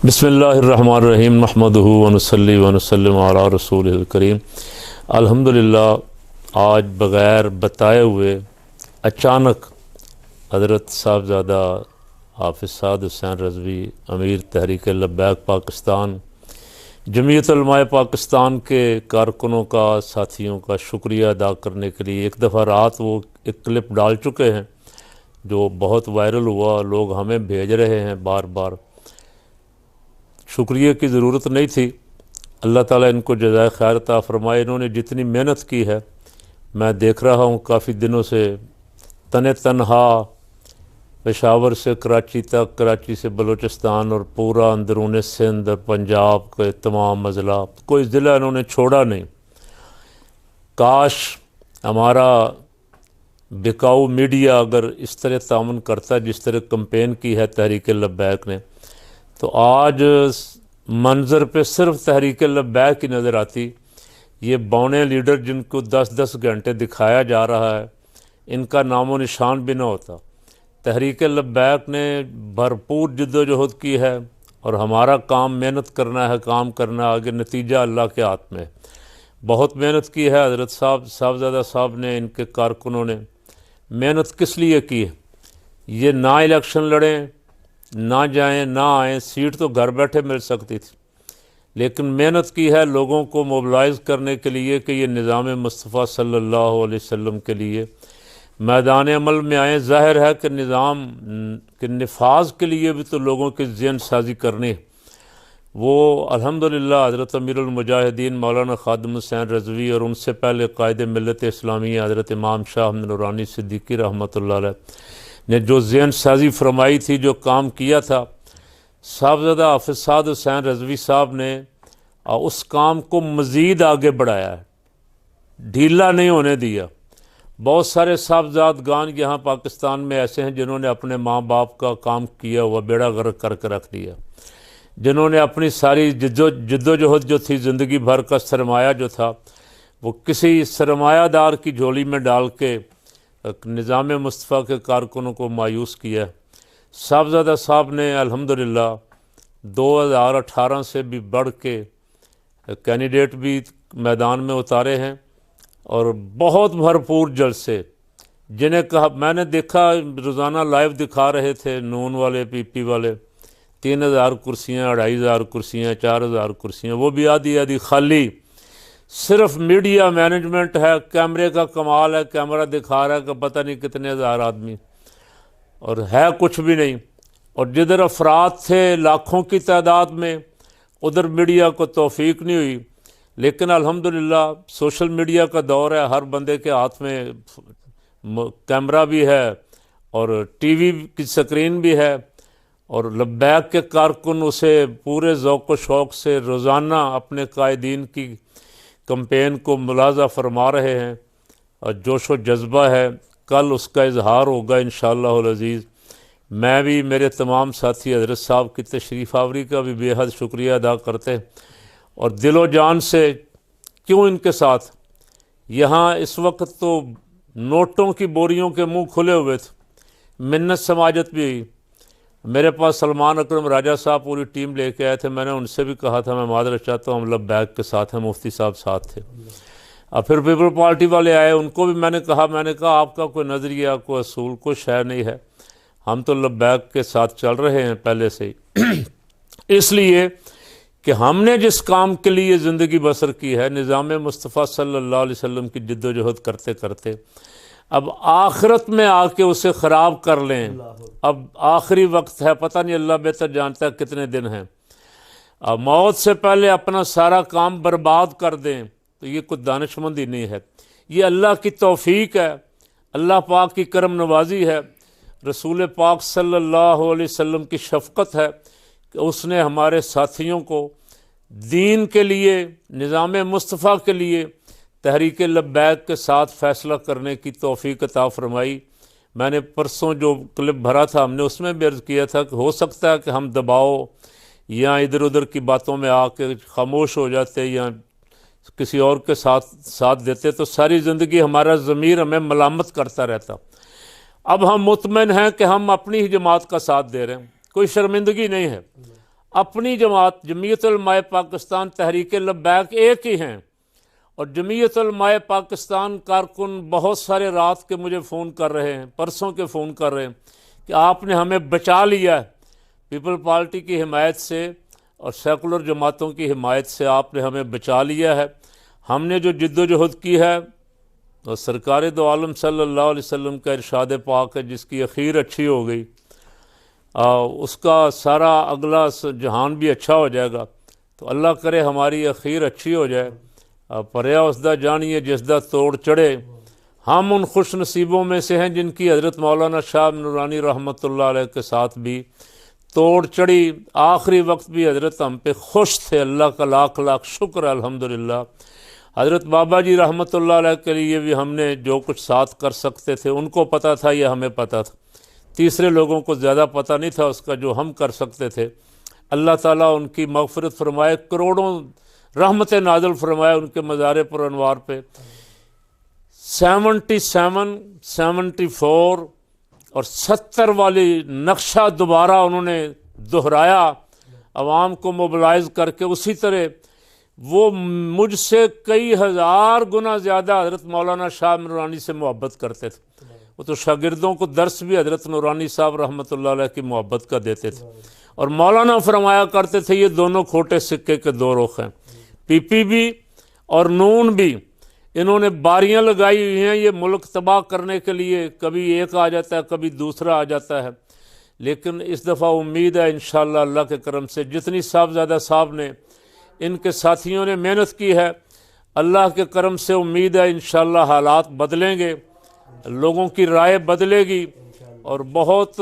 बिस्मिल्लाहिर्रहमानिर्रहीम नहमदुहु व नुसल्ली व नुसल्लिमु अला रसूलिल करीम। अल्हम्दुलिल्लाह आज बग़ैर बताए हुए अचानक हज़रत साहबज़ादा हाफ़िज़ साद हुसैन रज़वी अमीर तहरीक लब्बैक पाकिस्तान जमीयत उलमाए पाकिस्तान के कारकुनों का साथियों का शुक्रिया अदा करने के लिए एक दफ़ा रात वो एक क्लिप डाल चुके हैं जो बहुत वायरल हुआ। लोग हमें भेज रहे हैं बार बार। शुक्रिया की ज़रूरत नहीं थी। अल्लाह ताला इनको जज़ाए खैर अता फ़रमाए। इन्होंने जितनी मेहनत की है मैं देख रहा हूँ काफ़ी दिनों से, तने तनहा पेशावर से कराची तक, कराची से बलूचिस्तान और पूरा अंदरून सिंध पंजाब के तमाम अज़ला, कोई ज़िला इन्होंने छोड़ा नहीं। काश हमारा बिकाऊ मीडिया अगर इस तरह तामुन करता जिस तरह कंपेन की है तहरीक लब्बैक ने, तो आज मंज़र पे सिर्फ तहरीक लब्बैक ही नज़र आती। ये बौने लीडर जिनको 10-10 घंटे दिखाया जा रहा है, इनका नामो निशान भी ना होता। तहरीक लब्बैक ने भरपूर जद्दोजहद की है और हमारा काम मेहनत करना है, काम करना, आगे नतीजा अल्लाह के हाथ में। बहुत मेहनत की है हज़रत साहबज़ादा साहब ने, इनके कारकुनों ने मेहनत किस लिए की है? ये ना इलेक्शन लड़ें, ना जाएं, ना आएँ, सीट तो घर बैठे मिल सकती थी, लेकिन मेहनत की है लोगों को मोबिलाइज़ करने के लिए कि ये निज़ाम मुस्तफ़ा सल्लल्लाहु अलैहि वसल्लम के लिए मैदान अमल में आएँ। ज़ाहिर है कि निज़ाम के नफाज के लिए भी तो लोगों की ज़हन साजी करनी। वो अल्हम्दुलिल्लाह हज़रत अमीरुल मुजाहिदीन मौलाना ख़ादिम हुसैन रज़वी और उनसे पहले कायद मिल्लत इस्लामिया हज़रत इमाम शाह अहमद नूरानी सिद्दीकी रहमतुल्लाह अलैह ने जो ज़हन साजी फरमाई थी, जो काम किया था, साहबज़ादा हाफ़िज़ साद हुसैन रज़वी साहब ने उस काम को मज़ीद आगे बढ़ाया है, ढीला नहीं होने दिया। बहुत सारे साहबज़ादगान यहाँ पाकिस्तान में ऐसे हैं जिन्होंने अपने माँ बाप का काम किया हुआ बेड़ा गर्क करके रख दिया, जिन्होंने अपनी सारी जद्दोजहद जो थी, ज़िंदगी भर का सरमाया जो था, वो किसी सरमायादार की झोली में डाल के निज़ाम मुस्तफ़ा के कारकुनों को मायूस किया। साहबज़ादा साहब ने अल्हम्दुलिल्लाह 2018 से भी बढ़ के कैंडिडेट भी मैदान में उतारे हैं और बहुत भरपूर जलसे, जिन्हें कहा मैंने देखा रोज़ाना लाइव दिखा रहे थे नून वाले, पीपी वाले, 3000 कुर्सियाँ, 2500 कुर्सियाँ, 4000 कुर्सियाँ, वो भी आधी आधी खाली। सिर्फ मीडिया मैनेजमेंट है, कैमरे का कमाल है, कैमरा दिखा रहा है कि पता नहीं कितने हज़ार आदमी, और है कुछ भी नहीं। और जिधर अफराद थे लाखों की तादाद में, उधर मीडिया को तौफीक नहीं हुई। लेकिन अल्हम्दुलिल्लाह सोशल मीडिया का दौर है, हर बंदे के हाथ में कैमरा भी है और टीवी की स्क्रीन भी है, और लब्बैक के कारकुन उसे पूरे ज़ौक़ व शौक़ से रोज़ाना अपने कायदीन की कंपेन को मुलाज़ा फरमा रहे हैं और जोश व जज्बा है। कल उसका इजहार होगा इंशाअल्लाहुल अज़ीज़। मैं भी, मेरे तमाम साथी हज़रत साहब की तशरीफ़ आवरी का भी बेहद शुक्रिया अदा करते हैं और दिलो जान से। क्यों इनके साथ यहाँ इस वक्त तो नोटों की बोरियों के मुंह खुले हुए थे, मिन्नत समाजत भी हुई। मेरे पास सलमान अकरम राजा साहब पूरी टीम लेके आए थे। मैंने उनसे भी कहा था मैं मादरत चाहता हूँ, हम लब्बैक के साथ हैं, मुफ्ती साहब साथ थे। और फिर पीपल पार्टी वाले आए, उनको भी मैंने कहा आपका कोई नज़रिया, कोई असूल, कोई शय नहीं है, हम तो लब्बैक के साथ चल रहे हैं पहले से ही। इसलिए कि हमने जिस काम के लिए ज़िंदगी बसर की है, निज़ाम मुस्तफ़ा सल्लल्लाहु अलैहि वसल्लम की जद्दोजहद करते करते अब आखिरत में आके उसे ख़राब कर लें। अब आखिरी वक्त है, पता नहीं, अल्लाह बेहतर जानता है कितने दिन हैं। अब मौत से पहले अपना सारा काम बर्बाद कर दें तो ये कोई दानिशमंदी नहीं है, ये अल्लाह की तौफ़ीक है, अल्लाह पाक की करम नवाजी है, रसूल पाक सल्लल्लाहु अलैहि वसल्लम की शफ़क़त है कि उसने हमारे साथियों को दीन के लिए, निज़ाम मुस्तफ़ा के लिए तहरीक लब्बैक के साथ फ़ैसला करने की तौफ़ीक अता फ़रमाई। मैंने परसों जो क्लिप भरा था, हमने उसमें भी अर्ज़ किया था कि हो सकता है कि हम दबाव या इधर उधर की बातों में आके खामोश हो जाते या किसी और के साथ देते तो सारी ज़िंदगी हमारा ज़मीर हमें मलामत करता रहता। अब हम मुतमईन हैं कि हम अपनी ही जमात का साथ दे रहे हैं, कोई शर्मिंदगी नहीं है। अपनी जमात जमीयत उलमाए पाकिस्तान तहरीक लब्बैक एक ही हैं, और जमीयत उलमाए पाकिस्तान कारकुन बहुत सारे रात के मुझे फ़ोन कर रहे हैं, परसों के फ़ोन कर रहे हैं कि आपने हमें बचा लिया है, पीपल पार्टी की हिमायत से और सेकुलर जमातों की हिमायत से आपने हमें बचा लिया है। हमने जो जिद्दोजहद की है, और सरकार दो आलम सल्लल्लाहु अलैहि वसल्लम का इरशाद पाक है, जिसकी अखीर अच्छी हो गई उसका सारा अगला जहान भी अच्छा हो जाएगा। तो अल्लाह करे हमारी अखीर अच्छी हो जाए। परया उसदा जानिए जिसदा तोड़ चढ़े, हम उन खुश नसीबों में से हैं जिनकी हज़रत मौलाना शाह नूरानी रहमतुल्लाह अलैह के साथ भी तोड़ चढ़ी। आखिरी वक्त भी हज़रत हम पे खुश थे, अल्लाह का लाख लाख शुक्र अल्हम्दुलिल्लाह। हज़रत बाबा जी रहमतुल्लाह अलैह के लिए भी हमने जो कुछ साथ कर सकते थे उनको पता था, यह हमें पता था, तीसरे लोगों को ज़्यादा पता नहीं था उसका जो हम कर सकते थे। अल्लाह ताला उनकी मग़फ़िरत फरमाए, करोड़ों रहमत नाज़िल फरमाए उनके मज़ार पर अनवार पे। 77, 74 और 70 वाली नक्शा दोबारा उन्होंने दोहराया, आवाम को मोबिलाइज़ करके। उसी तरह वो मुझसे कई हज़ार गुना ज़्यादा हज़रत मौलाना शाह नूरानी से मोहब्बत करते थे। वो तो शागिर्दों को दर्स भी हज़रत नूरानी साहब रहमतुल्लाह अलैह की मोहब्बत का देते थे। और मौलाना फरमाया करते थे, ये दोनों खोटे सिक्के के दो रुख हैं, पीपी भी और नून भी। इन्होंने बारियां लगाई हुई हैं ये मुल्क तबाह करने के लिए, कभी एक आ जाता है कभी दूसरा आ जाता है। लेकिन इस दफ़ा उम्मीद है इंशाअल्लाह अल्लाह के करम से, जितनी साहबजादा साहब ने इनके साथियों ने मेहनत की है, अल्लाह के करम से उम्मीद है इंशाअल्लाह हालात बदलेंगे, लोगों की राय बदलेगी और बहुत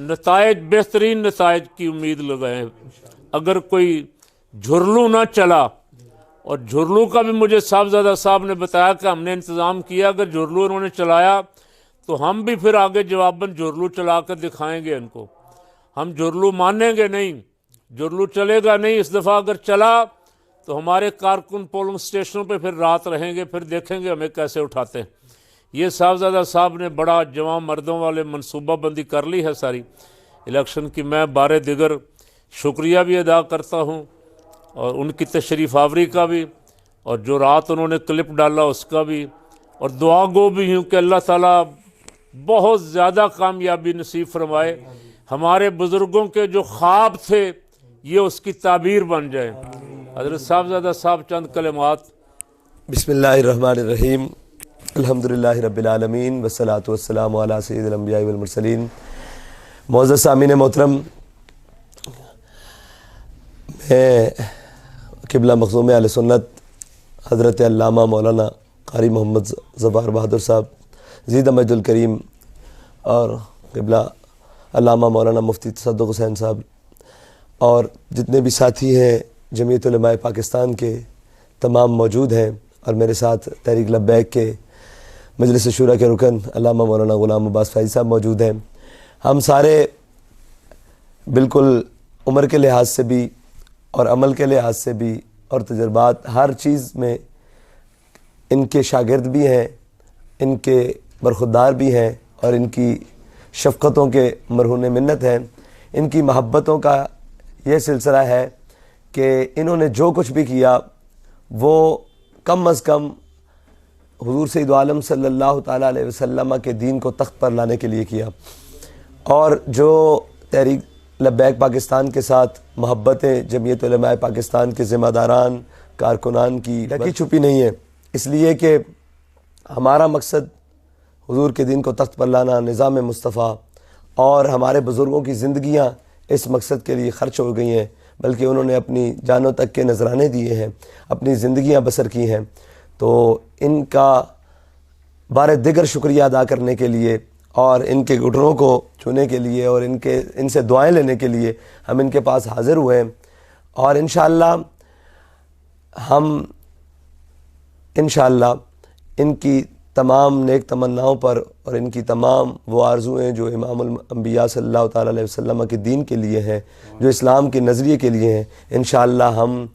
नतायज, बेहतरीन नतायज की उम्मीद लगाएं। अगर कोई झुरलू ना चला, और झुरलू का भी मुझे साहबजादा साहब ने बताया कि हमने इंतज़ाम किया, अगर झुरलू उन्होंने चलाया तो हम भी फिर आगे जवाबन झुरलू चला कर दिखाएँगे इनको। हम झुरलू मानेंगे नहीं, झुरलू चलेगा नहीं। इस दफ़ा अगर चला तो हमारे कारकुन पोलिंग स्टेशनों पे फिर रात रहेंगे, फिर देखेंगे हमें कैसे उठाते हैं। ये साहबजादा साहब ने बड़ा जवां मर्दों वाले मनसूबाबंदी कर ली है सारी इलेक्शन की। मैं बारे दिगर शुक्रिया भी अदा करता हूँ, और उनकी तशरीफ़ आवरी का भी, और जो रात उन्होंने क्लिप डाला उसका भी, और दुआ गो भी हूँ कि अल्लाह ताला बहुत ज़्यादा कामयाबी नसीब फरमाए। हमारे बुज़ुर्गों के जो ख्वाब थे ये उसकी ताबीर बन जाए। हज़रत साहबजादा साहब चंद कलिमात। बिस्मिल्लाहिर्रहमानिर्रहीम, अल्हम्दुलिल्लाहि रब्बिल आलमीन, वस्सलातु वस्सलामु अला सय्यिदिल अंबिया वल मुरसलीन। मुअज़्ज़ज़ सामीन मोहतरम, मैं क़िबला मख़ज़ूम अहले सुन्नत हज़रत अल्लामा मौलाना क़ारी मोहम्मद ज़फ़र बहादुर साहब ज़ीद मजदुल करीम और क़िबला अल्लामा मौलाना मुफ्ती तसद्दुक़ हुसैन साहब और जितने भी साथी हैं जमीयत उलमाए पाकिस्तान के तमाम मौजूद हैं, और मेरे साथ तहरीक लब्बैक के मजलिस शूरा के रुकन अल्लामा मौलाना ग़ुलाम अब्बास फ़ैज़ी साहब मौजूद हैं। हम सारे बिल्कुल उम्र के लिहाज से भी और अमल के लिहाज से भी और तजर्बात हर चीज़ में इनके शागिर्द भी हैं, इनके बरखुरदार भी हैं, और इनकी शफ़क़तों के मरहून मिन्नत हैं। इनकी महब्बतों का ये सिलसिला है कि इन्होंने जो कुछ भी किया वो कम अज़ कम हुज़ूर सय्यद आलम सल्लल्लाहु ताला अलैहि वसल्लम के दीन को तख्त पर लाने के लिए किया। और जो तहरीक लब्बैक पाकिस्तान के साथ मोहब्बतें जमीयत उलमाए पाकिस्तान के ज़िम्मेदारान कारकुनान की ढकी छुपी नहीं है, इसलिए कि हमारा मकसद हुज़ूर के दीन को तख्त पर लाना, निज़ाम मुस्तफ़ा, और हमारे बुज़ुर्गों की ज़िंदगियाँ इस मकसद के लिए ख़र्च हो गई हैं, बल्कि उन्होंने अपनी जानों तक के नजराने दिए हैं, अपनी ज़िंदगियाँ बसर की हैं। तो इनका बारे दिगर शुक्रिया अदा करने के लिए और इनके घुटनों को छूने के लिए और इनसे दुआएं लेने के लिए हम इनके पास हाज़िर हुए हैं। और इंशाअल्लाह इनकी तमाम नेक तमन्नाओं पर और इनकी तमाम वो आरज़ुएँ जो इमामुल अंबिया सल्लल्लाहु ताला अलैहि वसल्लम के दीन के लिए हैं, जो इस्लाम के नज़रिए के लिए हैं, इंशाअल्लाह हम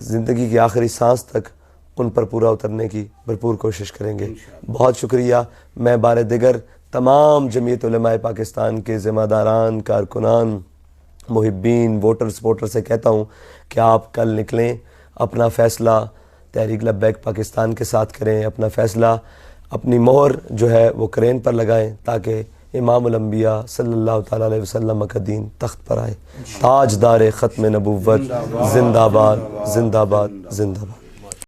ज़िंदगी की आखिरी सांस तक उन पर पूरा उतरने की भरपूर कोशिश करेंगे। बहुत शुक्रिया। मैं बारे दिगर तमाम जमीयत उलमाए पाकिस्तान के ज़िम्मेदारान, कारकुनान मुहिब्बीन वोटर सपोर्टर से कहता हूँ कि आप कल निकलें, अपना फ़ैसला तहरीक लब्बैक पाकिस्तान के साथ करें, अपना फ़ैसला अपनी मोहर जो है वो क्रेन पर लगाएं ताकि इमामुल अंबिया सल्लल्लाहु ताला अलैहि वसल्लम का दीन तख्त पर आए। ताजदार ख़त्म नबुव्वत जिंदाबाद जिंदाबाद जिंदाबाद।